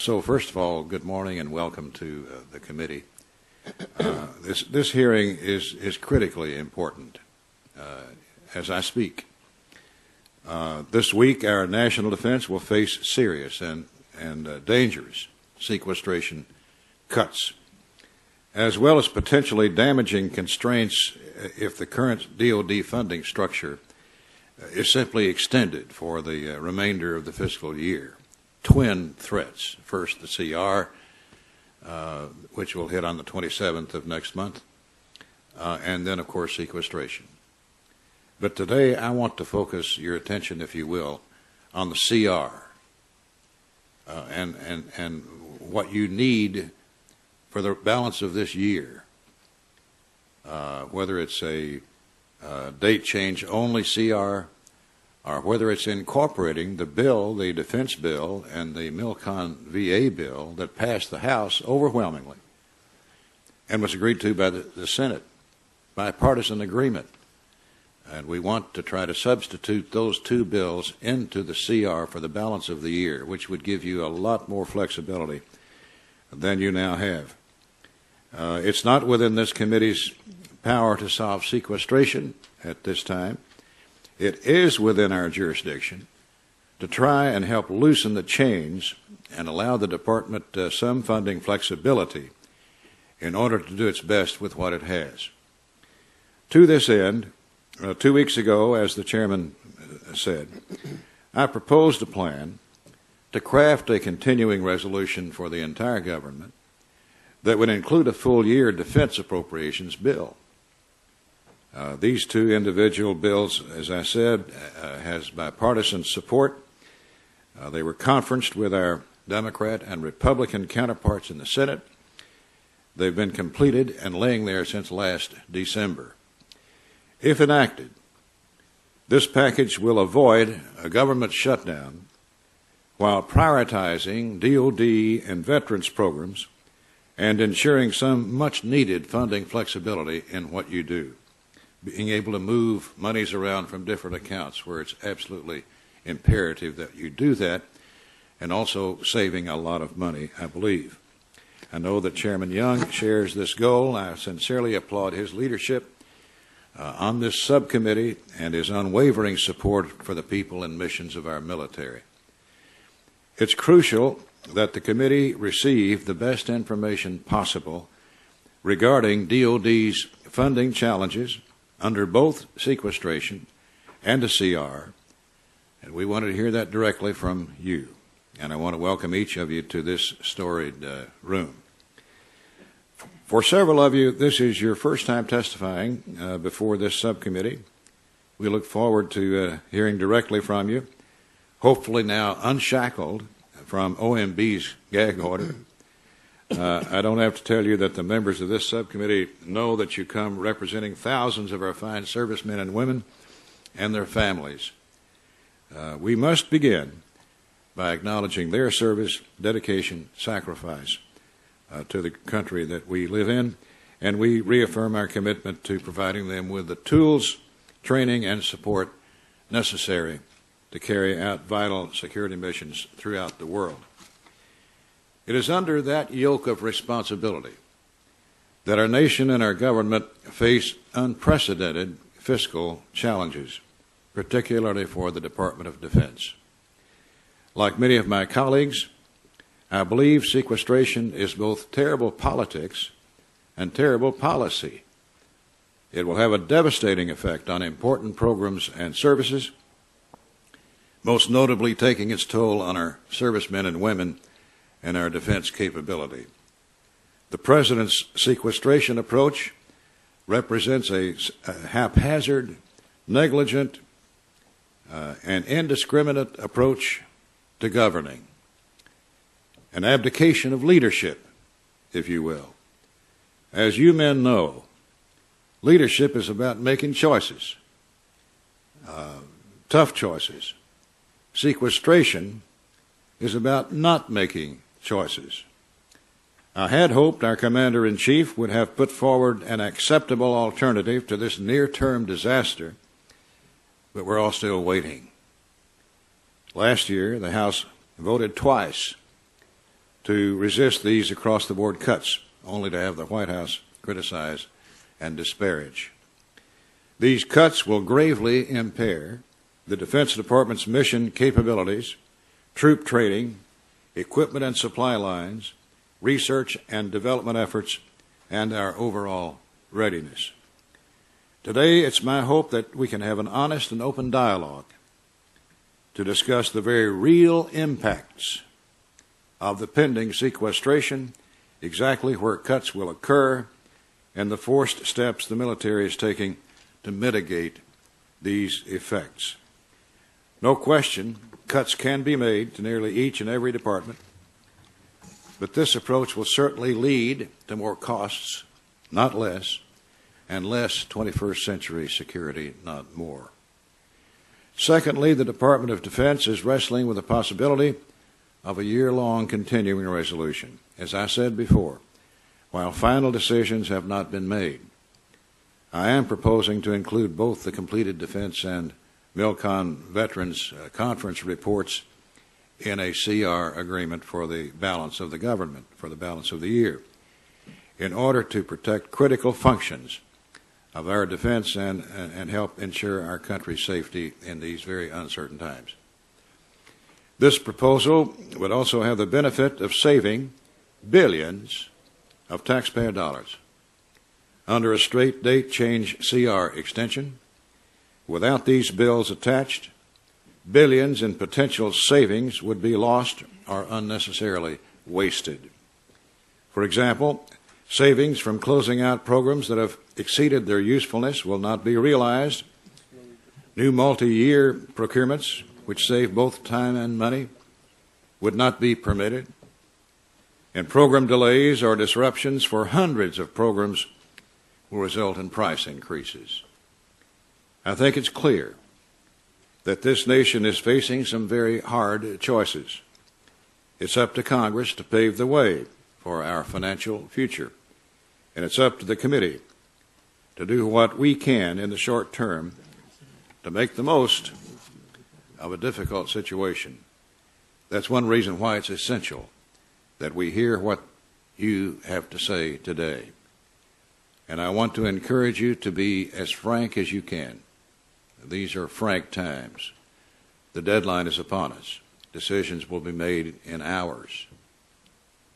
So first of all, good morning and welcome to the committee. This hearing is critically important as I speak. This week, our national defense will face serious and dangerous sequestration cuts, as well as potentially damaging constraints if the current DoD funding structure is simply extended for the remainder of the fiscal year. Twin threats. First, the CR, which will hit on the 27th of next month, and then, of course, sequestration. But today, I want to focus your attention, if you will, on the CR and what you need for the balance of this year, whether it's a date change only CR, or whether it's incorporating the bill, the defense bill, and the Milcon VA bill that passed the House overwhelmingly and was agreed to by the Senate, bipartisan agreement. And we want to try to substitute those two bills into the CR for the balance of the year, which would give you a lot more flexibility than you now have. It's not within this committee's power to solve sequestration at this time. It is within our jurisdiction to try and help loosen the chains and allow the department some funding flexibility in order to do its best with what it has. To this end, 2 weeks ago, as the chairman said, I proposed a plan to craft a continuing resolution for the entire government that would include a full-year defense appropriations bill. These two individual bills, as I said, has bipartisan support. They were conferenced with our Democrat and Republican counterparts in the Senate. They've been completed and laying there since last December. If enacted, this package will avoid a government shutdown while prioritizing DoD and veterans programs and ensuring some much-needed funding flexibility in what you do, being able to move monies around from different accounts where it's absolutely imperative that you do that, and also saving a lot of money, I believe. I know that Chairman Young shares this goal. I sincerely applaud his leadership on this subcommittee and his unwavering support for the people and missions of our military. It's crucial that the committee receive the best information possible regarding DoD's funding challenges under both sequestration and a CR, and we wanted to hear that directly from you. And I want to welcome each of you to this storied room. For several of you, this is your first time testifying before this subcommittee. We look forward to hearing directly from you, hopefully now unshackled from OMB's gag order. I don't have to tell you that the members of this subcommittee know that you come representing thousands of our fine servicemen and women and their families. We must begin by acknowledging their service, dedication, sacrifice to the country that we live in, and we reaffirm our commitment to providing them with the tools, training, and support necessary to carry out vital security missions throughout the world. It is under that yoke of responsibility that our nation and our government face unprecedented fiscal challenges, particularly for the Department of Defense. Like many of my colleagues, I believe sequestration is both terrible politics and terrible policy. It will have a devastating effect on important programs and services, most notably taking its toll on our servicemen and women and our defense capability. The President's sequestration approach represents a haphazard, negligent, and indiscriminate approach to governing, an abdication of leadership, if you will. As you men know, leadership is about making choices, tough choices. Sequestration is about not making choices. I had hoped our Commander-in-Chief would have put forward an acceptable alternative to this near-term disaster, but we're all still waiting. Last year, the House voted twice to resist these across-the-board cuts, only to have the White House criticize and disparage. These cuts will gravely impair the Defense Department's mission capabilities, troop training, equipment and supply lines, research and development efforts, and our overall readiness. Today, it's my hope that we can have an honest and open dialogue to discuss the very real impacts of the pending sequestration, exactly where cuts will occur, and the forced steps the military is taking to mitigate these effects. No question, cuts can be made to nearly each and every department, but this approach will certainly lead to more costs, not less, and less 21st century security, not more. Secondly, the Department of Defense is wrestling with the possibility of a year-long continuing resolution. As I said before, while final decisions have not been made, I am proposing to include both the completed defense and MILCON Veterans Conference reports in a CR agreement for the balance of the government, for the balance of the year, in order to protect critical functions of our defense and help ensure our country's safety in these very uncertain times. This proposal would also have the benefit of saving billions of taxpayer dollars under a straight date change CR extension. Without these bills attached, billions in potential savings would be lost or unnecessarily wasted. For example, savings from closing out programs that have exceeded their usefulness will not be realized. New multi-year procurements, which save both time and money, would not be permitted. And program delays or disruptions for hundreds of programs will result in price increases. I think it's clear that this nation is facing some very hard choices. It's up to Congress to pave the way for our financial future, and it's up to the committee to do what we can in the short term to make the most of a difficult situation. That's one reason why it's essential that we hear what you have to say today. And I want to encourage you to be as frank as you can. These are frank times. The deadline is upon us. Decisions will be made in hours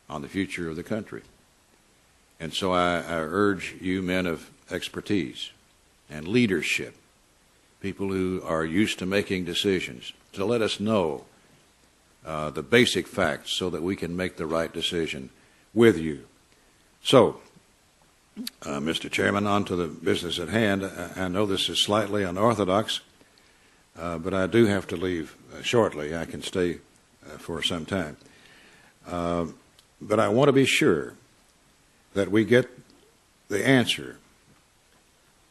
on the future of the country. And so I urge you, men of expertise and leadership, people who are used to making decisions, to let us know the basic facts so that we can make the right decision with you. So, Mr. Chairman, on to the business at hand. I know this is slightly unorthodox, but I do have to leave shortly. I can stay for some time. But I want to be sure that we get the answer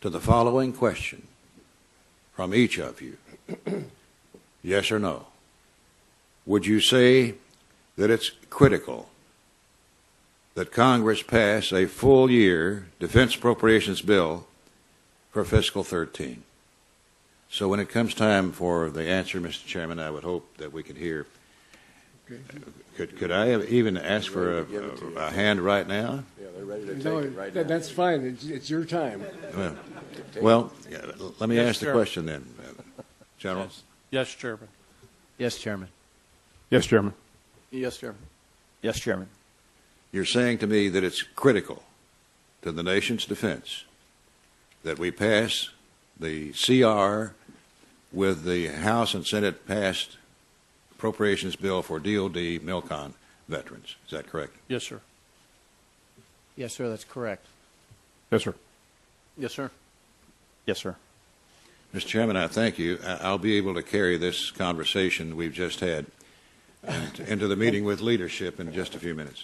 to the following question from each of you. Yes or no? Would you say that it's critical that Congress pass a full-year defense appropriations bill for fiscal 13? So when it comes time for the answer, Mr. Chairman, I would hope that we could hear. Could I even ask for a hand right now? Yeah, they're ready to take it right now. That's fine. It's your time. Well, let me ask the question then, General. Yes, Chairman. Yes, Chairman. Yes, Chairman. Yes, Chairman. Yes, Chairman. You're saying to me that it's critical to the nation's defense that we pass the CR with the House and Senate passed appropriations bill for DOD MILCON veterans. Is that correct? Yes, sir. Yes, sir, that's correct. Yes, sir. Yes, sir. Yes, sir. Mr. Chairman, I thank you. I'll be able to carry this conversation we've just had into the meeting with leadership in just a few minutes.